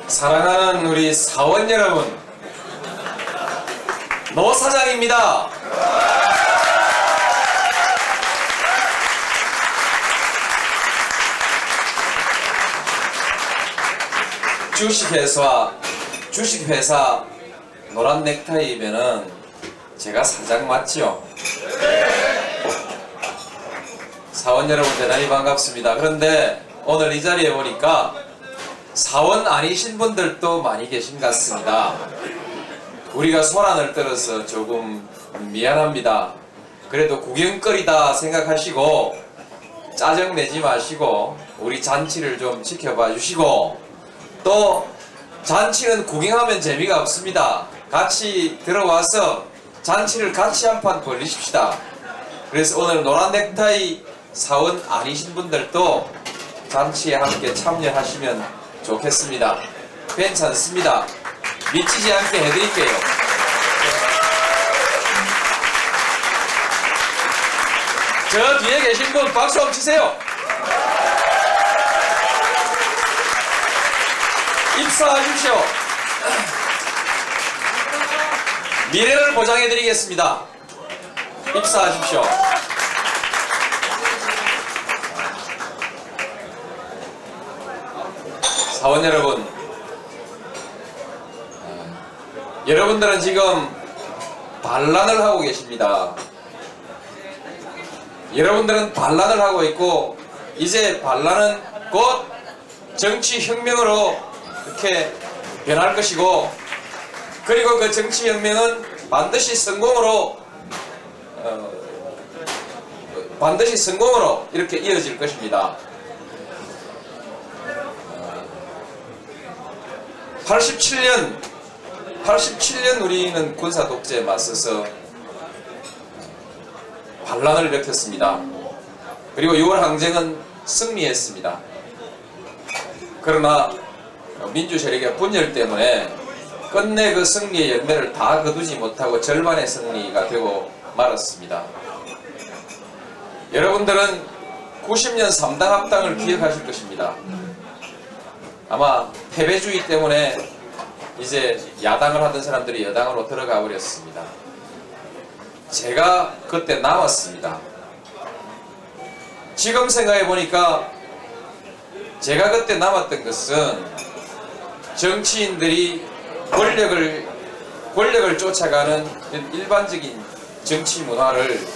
사랑하는 우리 사원 여러분, 노 사장입니다. 주식회사 노란 넥타이면은 제가 사장 맞죠? 사원 여러분 대단히 반갑습니다. 그런데 오늘 이 자리에 보니까 사원 아니신 분들도 많이 계신 것 같습니다. 우리가 소란을 떨어서 조금 미안합니다. 그래도 구경거리다 생각하시고 짜증내지 마시고 우리 잔치를 좀 지켜봐 주시고, 또 잔치는 구경하면 재미가 없습니다. 같이 들어와서 잔치를 같이 한판 벌리십시다. 그래서 오늘 노란 넥타이 사원 아니신 분들도 잔치에 함께 참여하시면 좋겠습니다. 괜찮습니다. 미치지 않게 해드릴게요. 저 뒤에 계신 분 박수 한번 치세요. 입사하십시오. 미래를 보장해드리겠습니다. 입사하십시오. 사원 여러분, 여러분들은 지금 반란을 하고 계십니다. 여러분들은 반란을 하고 있고, 이제 반란은 곧 정치혁명으로 이렇게 변할 것이고, 그리고 그 정치혁명은 반드시 성공으로 이렇게 이어질 것입니다. 87년 우리는 군사 독재에 맞서서 반란을 일으켰습니다. 그리고 6월 항쟁은 승리했습니다. 그러나 민주 세력의 분열 때문에 끝내 그 승리의 열매를 다 거두지 못하고 절반의 승리가 되고 말았습니다. 여러분들은 90년 3당 합당을 기억하실 것입니다. 아마 패배주의 때문에 이제 야당을 하던 사람들이 여당으로 들어가 버렸습니다. 제가 그때 남았습니다. 지금 생각해 보니까 제가 그때 남았던 것은 정치인들이 권력을 쫓아가는 일반적인 정치 문화를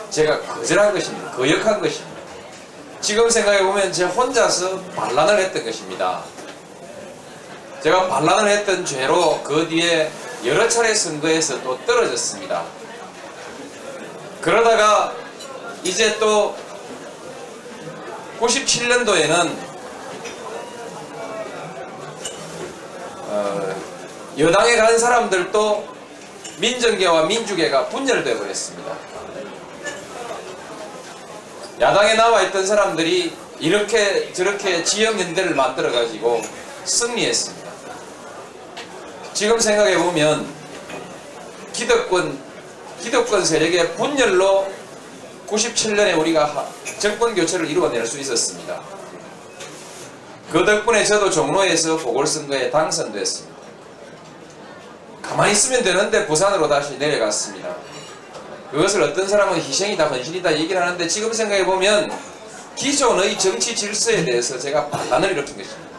제가 거절한 것입니다. 거역한 것입니다. 지금 생각해 보면 제가 혼자서 반란을 했던 것입니다. 제가 반란을 했던 죄로 그 뒤에 여러 차례 선거에서 또 떨어졌습니다. 그러다가 이제 또 97년도에는 여당에 간 사람들도 민정계와 민주계가 분열되어 버렸습니다. 야당에 나와있던 사람들이 이렇게 저렇게 지역연대를 만들어 가지고 승리했습니다. 지금 생각해 보면 기득권 세력의 분열로 97년에 우리가 정권 교체를 이루어낼 수 있었습니다. 그 덕분에 저도 종로에서 보궐선거에 당선됐습니다. 가만히 있으면 되는데 부산으로 다시 내려갔습니다. 그것을 어떤 사람은 희생이다 헌신이다 얘기를 하는데, 지금 생각해 보면 기존의 정치 질서에 대해서 제가 반란을 일으킨 것입니다.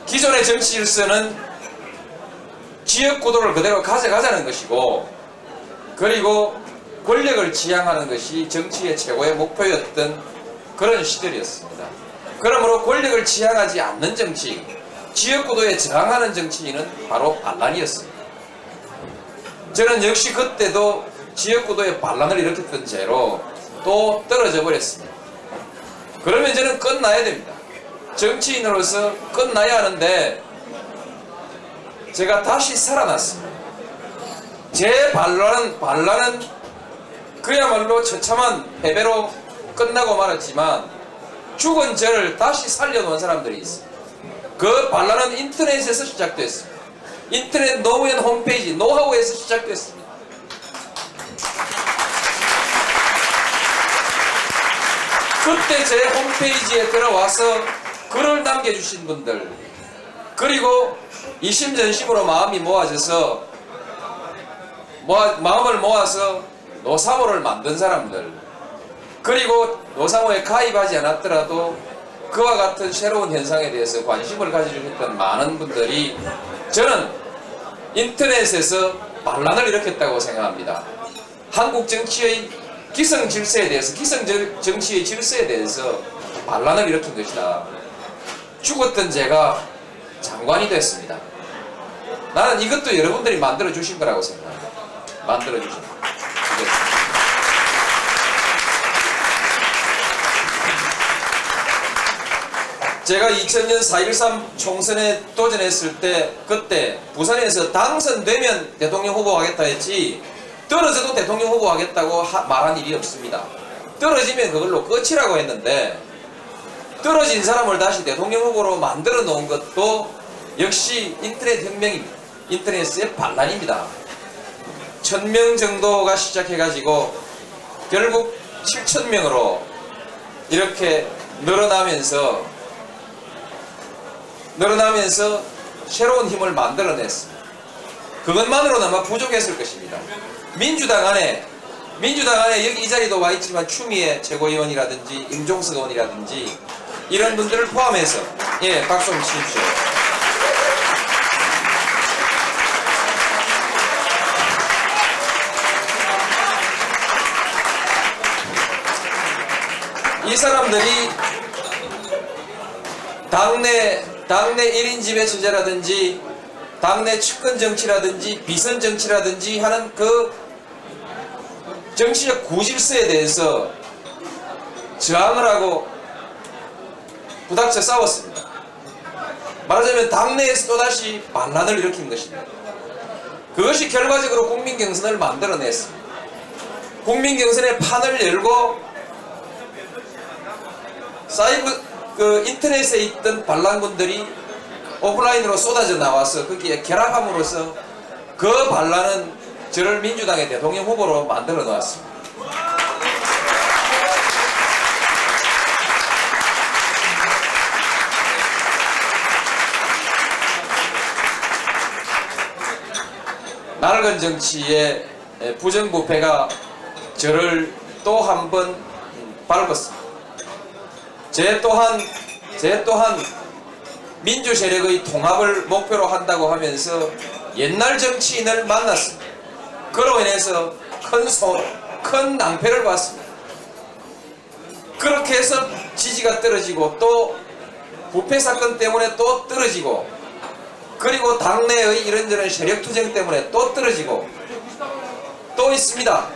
기존의 정치 질서는 지역구도를 그대로 가져가자는 것이고, 그리고 권력을 지향하는 것이 정치의 최고의 목표였던 그런 시절이었습니다. 그러므로 권력을 지향하지 않는 정치, 지역구도에 저항하는 정치인은 바로 반란이었습니다. 저는 역시 그때도 지역구도에 반란을 일으켰던 죄로 또 떨어져 버렸습니다. 그러면 저는 끝나야 됩니다. 정치인으로서 끝나야 하는데 제가 다시 살아났습니다. 제 반란은 그야말로 처참한 패배로 끝나고 말았지만 죽은 저를 다시 살려놓은 사람들이 있습니다. 그 반란은 인터넷에서 시작됐습니다. 인터넷 노무현 홈페이지 노하우에서 시작됐습니다. 그때 제 홈페이지에 들어와서 글을 남겨 맡겨주신 분들, 그리고 이심전심으로 마음이 모아져서 마음을 모아서 노사모를 만든 사람들, 그리고 노사모에 가입하지 않았더라도 그와 같은 새로운 현상에 대해서 관심을 가져주셨던 많은 분들이 저는 인터넷에서 반란을 일으켰다고 생각합니다. 한국 정치의 기성 질서에 대해서, 기성 정치의 질서에 대해서 반란을 일으킨 것이다. 죽었던 제가 장관이 됐습니다. 나는 이것도 여러분들이 만들어 주신 거라고 생각합니다. 만들어 주신 거. 제가 2000년 4.13 총선에 도전했을 때, 그때 부산에서 당선되면 대통령 후보 하겠다 했지, 떨어져도 대통령 후보 하겠다고 말한 일이 없습니다. 떨어지면 그걸로 끝이라고 했는데, 떨어진 사람을 다시 대통령 후보로 만들어 놓은 것도 역시 인터넷 혁명입니다. 인터넷의 반란입니다. 1000명 정도가 시작해가지고 결국 7000명으로 이렇게 늘어나면서 새로운 힘을 만들어냈습니다. 그것만으로는 아마 부족했을 것입니다. 민주당 안에 여기 이 자리도 와 있지만 추미애 최고위원이라든지 임종석 의원이라든지 이런 분들을 포함해서, 예, 박수 한번 치십시오. 이 사람들이 당내 1인 지배체제라든지 당내 측근 정치라든지 비선 정치라든지 하는 그 정치적 구질서에 대해서 저항을 하고 부닥쳐 싸웠습니다. 말하자면 당내에서 또다시 반란을 일으킨 것입니다. 그것이 결과적으로 국민경선을 만들어냈습니다. 국민경선의 판을 열고 인터넷에 있던 반란군들이 오프라인으로 쏟아져 나와서 거기에 결합함으로써 그 반란은 저를 민주당의 대통령 후보로 만들어 놓았습니다. 낡은 정치의 부정부패가 저를 또 한 번 밟았습니다. 제 또한 민주 세력의 통합을 목표로 한다고 하면서 옛날 정치인을 만났습니다. 그로 인해서 큰 낭패를 봤습니다. 그렇게 해서 지지가 떨어지고 또 부패 사건 때문에 또 떨어지고, 그리고 당내의 이런저런 세력 투쟁 때문에 또 떨어지고 또 있습니다.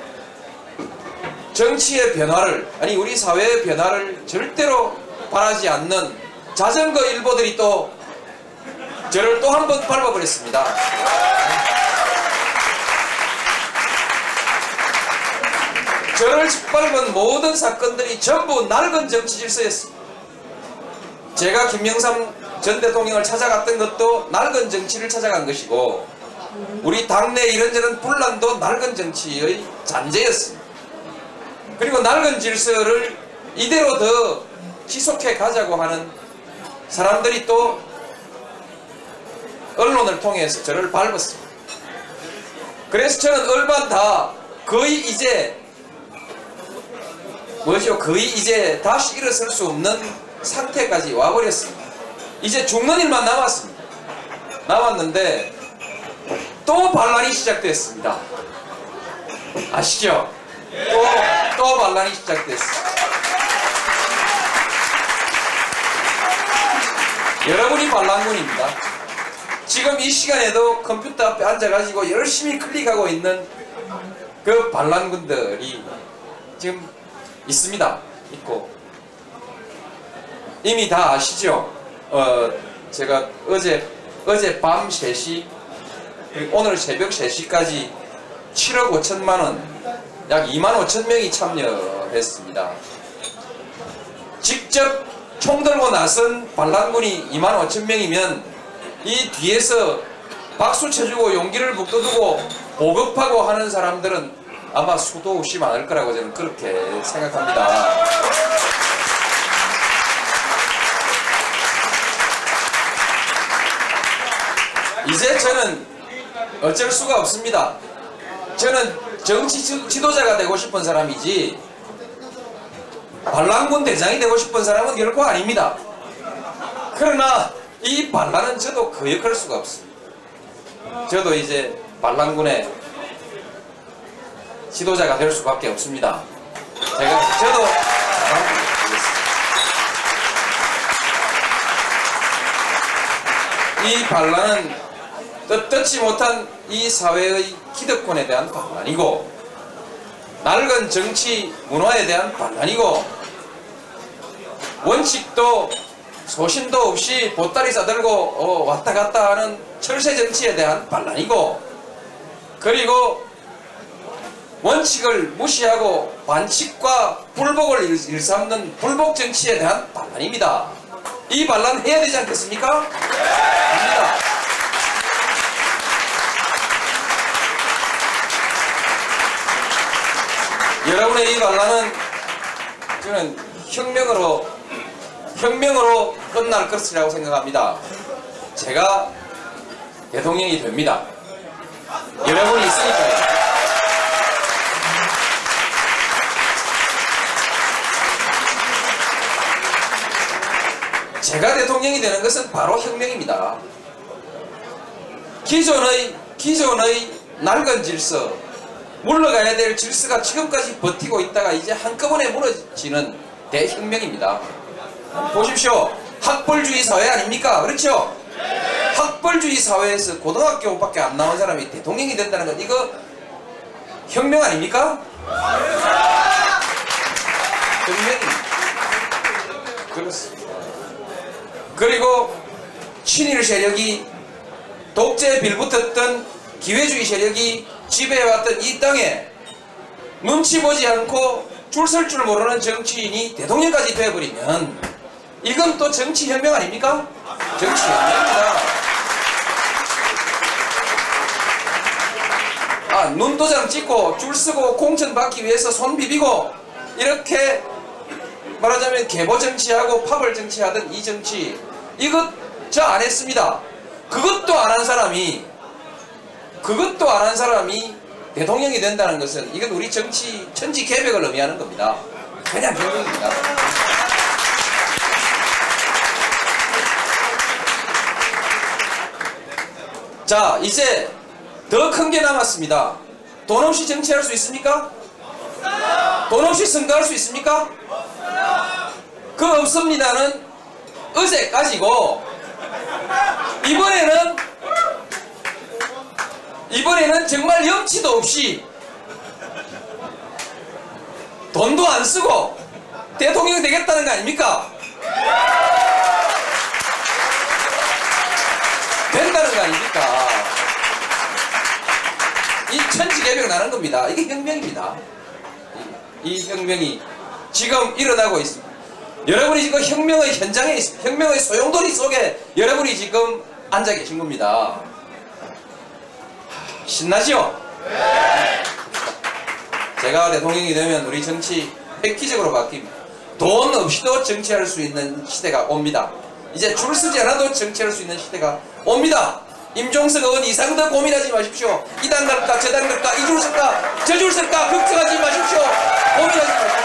정치의 변화를, 아니 우리 사회의 변화를 절대로 바라지 않는 자전거 일보들이 또 저를 또 한 번 밟아버렸습니다. 저를 짓밟은 모든 사건들이 전부 낡은 정치 질서였습니다. 제가 김영삼 전 대통령을 찾아갔던 것도 낡은 정치를 찾아간 것이고, 우리 당내 이런저런 분란도 낡은 정치의 잔재였습니다. 그리고 낡은 질서를 이대로 더 지속해 가자고 하는 사람들이 또 언론을 통해서 저를 밟았습니다. 그래서 저는 얼반 다 거의 이제 다시 일어설 수 없는 상태까지 와버렸습니다. 이제 죽는 일만 남았습니다. 남았는데 또 반란이 시작됐습니다. 아시죠? 또 반란이 시작됐습니다. 여러분이 반란군입니다. 지금 이 시간에도 컴퓨터 앞에 앉아가지고 열심히 클릭하고 있는 그 반란군들이 지금 있습니다. 있고 이미 다 아시죠? 제가 어제 밤 3시 그리고 오늘 새벽 3시까지 7억 5천만원, 약 2만 5천 명이 참여했습니다. 직접 총 들고 나선 반란군이 2만 5천 명이면 이 뒤에서 박수 쳐주고 용기를 북돋우고 보급하고 하는 사람들은 아마 수도 없이 많을 거라고 저는 그렇게 생각합니다. 이제 저는 어쩔 수가 없습니다. 저는 정치 지도자가 되고 싶은 사람이지 반란군 대장이 되고 싶은 사람은 결코 아닙니다. 그러나 이 반란은 저도 거역할 수가 없습니다. 저도 이제 반란군의 지도자가 될 수밖에 없습니다. 저도 이 반란은 떳떳지 못한 이 사회의 기득권에 대한 반란이고, 낡은 정치 문화에 대한 반란이고, 원칙도 소신도 없이 보따리 싸들고 왔다 갔다 하는 철새 정치에 대한 반란이고, 그리고 원칙을 무시하고 반칙과 불복을 일삼는 불복 정치에 대한 반란입니다. 이 반란 해야 되지 않겠습니까? 합니다. 여러분의 이 반란은 저는 혁명으로 끝날 것이라고 생각합니다. 제가 대통령이 됩니다. 여러분이 있으니까요. 제가 대통령이 되는 것은 바로 혁명입니다. 기존의 낡은 질서, 물러가야 될 질서가 지금까지 버티고 있다가 이제 한꺼번에 무너지는 대혁명입니다. 보십시오. 학벌주의 사회 아닙니까? 그렇죠? 학벌주의 사회에서 고등학교밖에 안 나온 사람이 대통령이 된다는 건 이거 혁명 아닙니까? 혁명입니다. 그렇습니다. 그리고 친일 세력이, 독재에 빌붙었던 기회주의 세력이 지배해왔던 이 땅에 눈치 보지 않고 줄 설 줄 모르는 정치인이 대통령까지 되어버리면 이건 또 정치혁명 아닙니까? 정치혁명입니다. 눈도장 찍고 줄 서고 공천 받기 위해서 손 비비고 이렇게 말하자면 계보 정치하고 파벌 정치하던 이 정치, 이것 저 안 했습니다. 그것도 안 한 사람이 대통령이 된다는 것은 이건 우리 정치 천지 개벽을 의미하는 겁니다. 그냥 혁명입니다. 자, 이제 더 큰 게 남았습니다. 돈 없이 정치할 수 있습니까? 돈 없이 선거할 수 있습니까? 그 없습니다는 어제까지고, 이번에는 정말 염치도 없이 돈도 안 쓰고 대통령이 되겠다는 거 아닙니까? 된다는 거 아닙니까? 이 천지개벽 나는 겁니다. 이게 혁명입니다. 이 혁명이 지금 일어나고 있습니다. 여러분이 지금 혁명의 현장에 있습니다. 혁명의 소용돌이 속에 여러분이 지금 앉아 계신 겁니다. 신나죠? 제가 대통령이 되면 우리 정치 획기적으로 바뀝니다. 돈 없이도 정치할 수 있는 시대가 옵니다. 이제 줄 서지 않아도 정치할 수 있는 시대가 옵니다. 임종석 의원 이상 더 고민하지 마십시오. 이 당 갈까 저 당 갈까 이 줄 설까 저 줄 설까 걱정하지 마십시오. 고민하지 마십시오.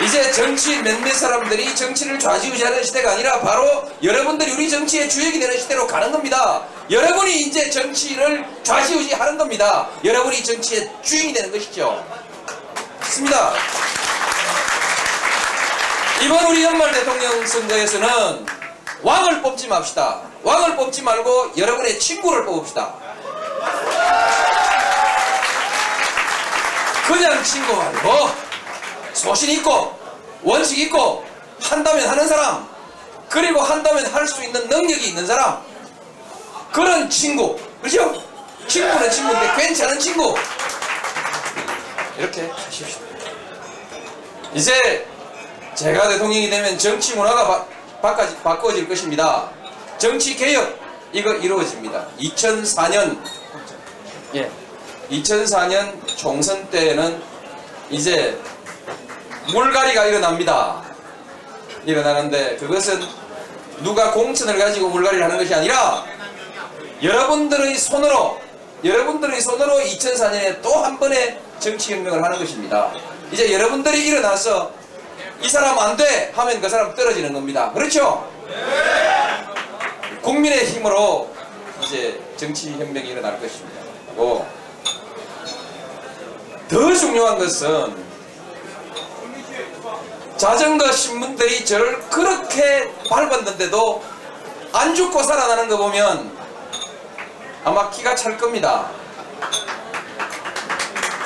이제 정치 몇몇 사람들이 정치를 좌지우지하는 시대가 아니라 바로 여러분들이 우리 정치의 주역이 되는 시대로 가는 겁니다. 여러분이 이제 정치를 좌지우지하는 겁니다. 여러분이 정치의 주인이 되는 것이죠. 맞습니다. 이번 우리 연말 대통령 선거에서는 왕을 뽑지 맙시다. 왕을 뽑지 말고 여러분의 친구를 뽑읍시다. 그냥 친구 말고 소신 있고 원칙 있고 한다면 하는 사람, 그리고 한다면 할 수 있는 능력이 있는 사람, 그런 친구, 그렇죠? 친구는 친구인데 괜찮은 친구, 이렇게 하십시오. 이제 제가 대통령이 되면 정치 문화가 바꿔질 것입니다. 정치 개혁, 이거 이루어집니다. 2004년 총선 때에는 이제 물갈이가 일어납니다. 일어나는데, 그것은 누가 공천을 가지고 물갈이를 하는 것이 아니라 여러분들의 손으로 2004년에 또 한 번의 정치혁명을 하는 것입니다. 이제 여러분들이 일어나서 이 사람 안 돼 하면 그 사람 떨어지는 겁니다. 그렇죠? 국민의 힘으로 이제 정치혁명이 일어날 것입니다. 그리고 더 중요한 것은 자전거 신문들이 저를 그렇게 밟았는데도 안 죽고 살아나는 거 보면 아마 기가 찰 겁니다.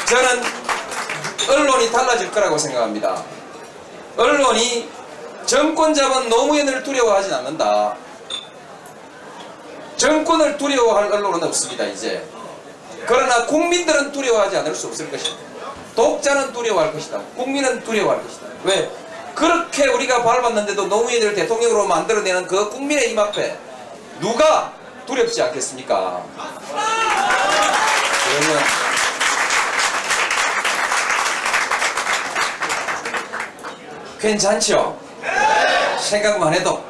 저는 언론이 달라질 거라고 생각합니다. 언론이 정권 잡은 노무현을 두려워하진 않는다. 정권을 두려워할 언론은 없습니다. 이제. 그러나 국민들은 두려워하지 않을 수 없을 것이다. 독자는 두려워할 것이다. 국민은 두려워할 것이다. 왜? 그렇게 우리가 밟았는데도 노무현을 대통령으로 만들어내는 그 국민의 힘 앞에 누가 두렵지 않겠습니까? 그러면 괜찮죠? 생각만 해도.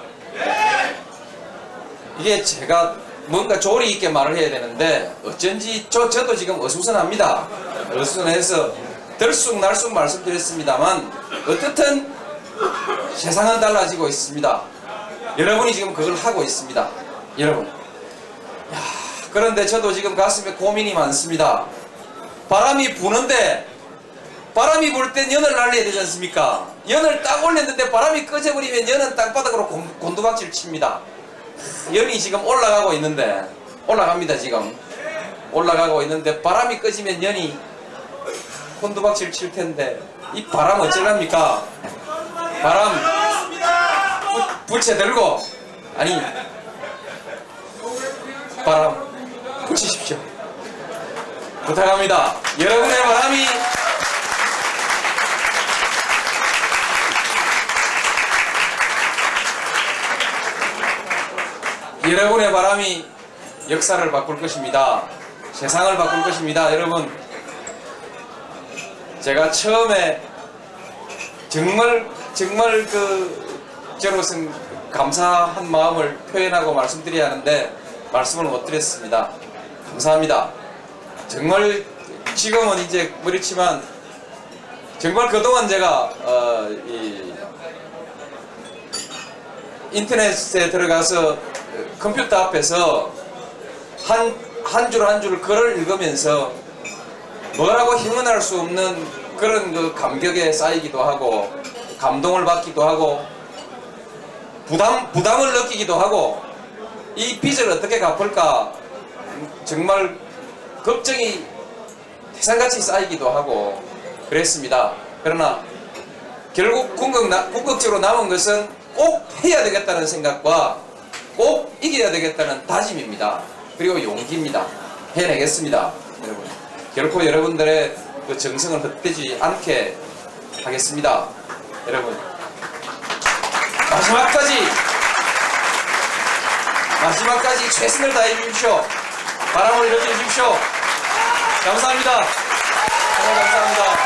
이게 제가 뭔가 조리 있게 말을 해야 되는데 어쩐지 저도 지금 어수선합니다. 어수선해서 들쑥날쑥 말씀드렸습니다만 어떻든 세상은 달라지고 있습니다. 여러분이 지금 그걸 하고 있습니다. 여러분. 그런데 저도 지금 가슴에 고민이 많습니다. 바람이 부는데 바람이 불 땐 연을 날려야 되지 않습니까? 연을 딱 올렸는데 바람이 꺼져버리면 연은 땅바닥으로 곤두박질 칩니다. 연이 지금 올라가고 있는데 올라갑니다. 지금 올라가고 있는데 바람이 꺼지면 연이 곤두박질 칠 텐데 이 바람 어쩌랍니까? 바람 불채 들고 아니 바람 붙이십시오. 부탁합니다. 여러분의 바람이 여러분의 바람이 역사를 바꿀 것입니다. 세상을 바꿀 것입니다. 여러분, 제가 처음에 정말 저로서는 감사한 마음을 표현하고 말씀드려야 하는데 말씀을 못 드렸습니다. 감사합니다. 정말 지금은 이제 그렇지만 정말 그동안 제가 인터넷에 들어가서 컴퓨터 앞에서 한 줄 한 줄 글을 읽으면서 뭐라고 형언할 수 없는 그런 그 감격에 쌓이기도 하고 감동을 받기도 하고 부담을 느끼기도 하고 이 빚을 어떻게 갚을까 정말 걱정이 태산같이 쌓이기도 하고 그랬습니다. 그러나 결국 궁극적으로 남은 것은 꼭 해야 되겠다는 생각과 꼭 이겨야 되겠다는 다짐입니다. 그리고 용기입니다. 해내겠습니다. 여러분. 결코 여러분들의 그 정성을 헛되지 않게 하겠습니다. 여러분. 마지막까지 최선을 다해 주십시오. 바람을 일으켜 주십시오. 감사합니다. 정말 감사합니다.